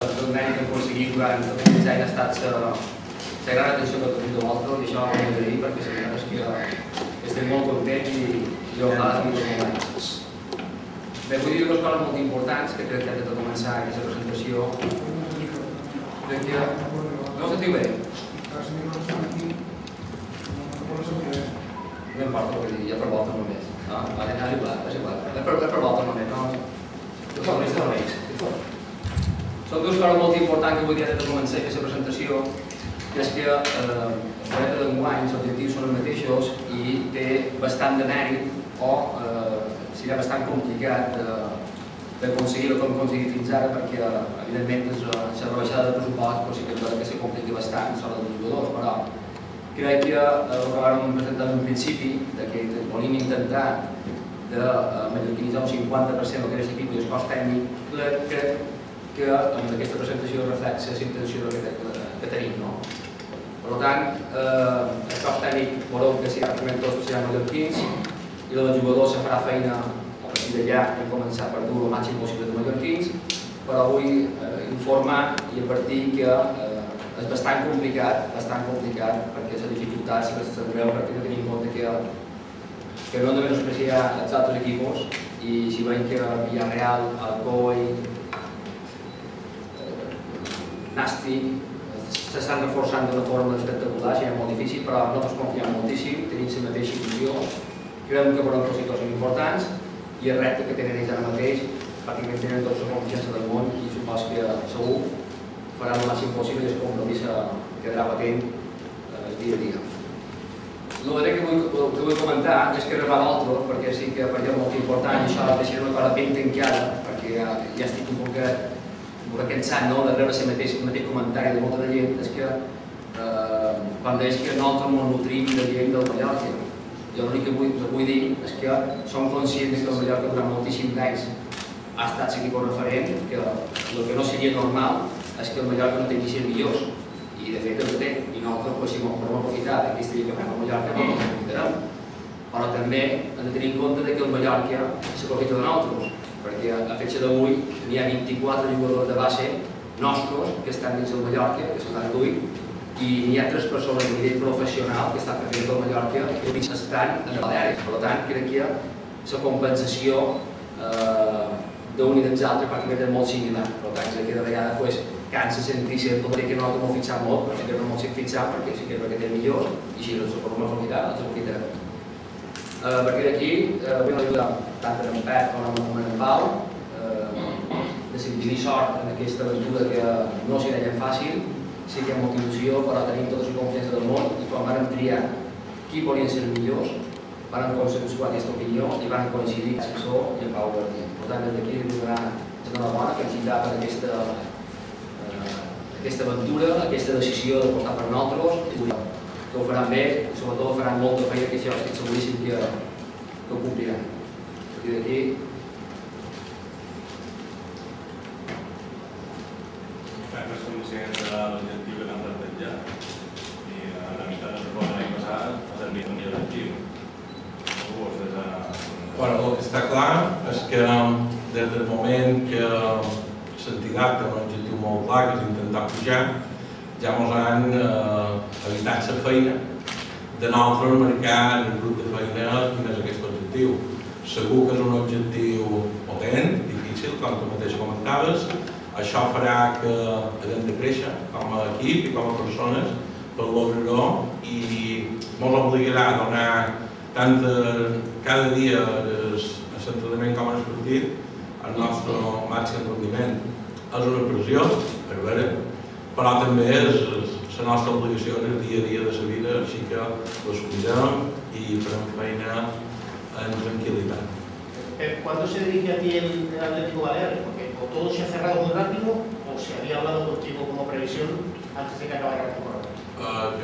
El mèrit que aconseguit durant tots aquests anys ha estat la gran atenció que ha tingut l'altre, i això ho hem de dir perquè la veritat és que estem molt contents i ojalà es millor molt anys. Bé, vull dir dues coses molt importants que crec que hem de començar aquesta presentació. Crec que... No ho sentiu bé? No importa, vull dir, ja per volta només. És igual, per volta només, no? Són dues coses molt importants que vull dir de començar aquesta presentació, que és que el projecte d'enguany, els objectius són els mateixos i té bastant de mèrit o serà bastant complicat d'aconseguir-ho com hem aconseguit fins ara, perquè evidentment la rebaixada de pressupost sí que és vera que se complica bastant sobre els jugadors, però crec que el que vam presentar en un principi que volíem intentar de mallorquinitzar un 50% del que és l'equip i l'esforç tècnic, crec que amb aquesta presentació reflexa la intenció que tenim. Per tant, l'esforç tècnic veureu que pràcticament tots seran mallorquins i el jugador se farà feina a partir d'allà i començar per dur el màxim possible de mallorquins, però vull informar i advertir que és bastant complicat perquè les dificultats les tindreu perquè no tenim en compte que no hem de menospreciar els altres equips i si veiem que Villarreal, Alcoi, Nàstic s'estan reforçant d'una forma espectacular, serà molt difícil, però nosaltres confiem moltíssim, tenim la mateixa il·lusió, creiem que veurem coses són importants i el repte que tenen ells ara mateix pràcticament tenen tota la confiança del món i supos que segur faran el màxim possible i el compromís quedarà patent dia a dia. El darrer que vull comentar és que arribar a l'altre, perquè sí que per allò és molt important i això deixaré una cosa ben tancada, perquè ja estic un poc cansat de rebre el mateix comentari de molta de gent, és que quan deies que nosaltres ens nutrim de gent del Mallorca. Jo l'únic que vull dir és que som conscients que el Mallorca durant moltíssims anys ha estat l'equip referent, que el que no seria normal és que el Mallorca no tingui ser millors, i de fet el té, i nosaltres si volem aprofitar d'aquesta lliga que fem al Mallorca no ens aprofitarem. Però també hem de tenir en compte que el Mallorca s'aprofita de nosaltres, perquè a fecha d'avui n'hi ha 24 jugadors de base nostres que estan dins del Mallorca, que són d'Arduït, i n'hi ha 3 persones a nivell professional que estan fent del Mallorca que estan en Baleares. Per tant, crec que la compensació d'un i dels altres pràcticament és molt similar. Per tant, que de vegades cansa sentir-se que nosaltres m'ho fixem molt, però sí que no m'ho sé fixar perquè sí que és perquè té millors i si els podem aprofitar, els aprofitarem. A partir d'aquí, vull ajudar tant en Pep com en Pau de tenir sort en aquesta aventura que no s'hi deien fàcil, sí que hi ha molta il·lusió, però tenim tota la confiança del món i quan vam triar qui volien ser els millors, vam consensuar aquesta opinió i vam coincidir amb Sassó i en Pau Bertí. Per tant, des d'aquí li donarà l'enhorabona, felicitar per aquesta aventura, aquesta decisió d'apostar per nosaltres, que ho faran bé i sobretot ho faran molta feina, que això estic seguríssim que ho compliran. A partir d'aquí... Fem és conscient de l'objectiu que t'han plantejat i la mica de suport l'any passat ha servit un millor objectiu. El que està clar és que des del moment que l'entitat té un objectiu molt clar, que és intentar pujar, ja ens han evitat la feina de nosaltres marcar en el grup de feina quin és aquest objectiu. Segur que és un objectiu potent, difícil, com tu mateix comentaves. Això farà que haguem de créixer com a equip i com a persones per lograr-ho i ens obligarà a donar tant cada dia a l'entrenament com a l'esportiu el nostre màxim rendiment. És una pressió, per veure, però també és la nostra obligació en el dia a dia de la vida, així que l'assumirem i farem feina en tranquil·litat. ¿Cuándo se dirige a ti el Atlético Baleares? Porque o todo se ha cerrado muy rápido o se había hablado contigo como previsión antes de que acabara la temporada.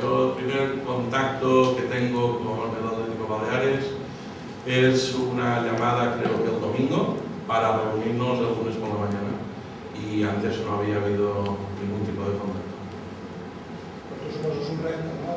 Yo el primer contacto que tengo con el Atlético Baleares es una llamada, creo que el domingo, para reunirnos el lunes por la mañana y antes no había habido ningún tipo de contacto. Pues eso es un reto, ¿no?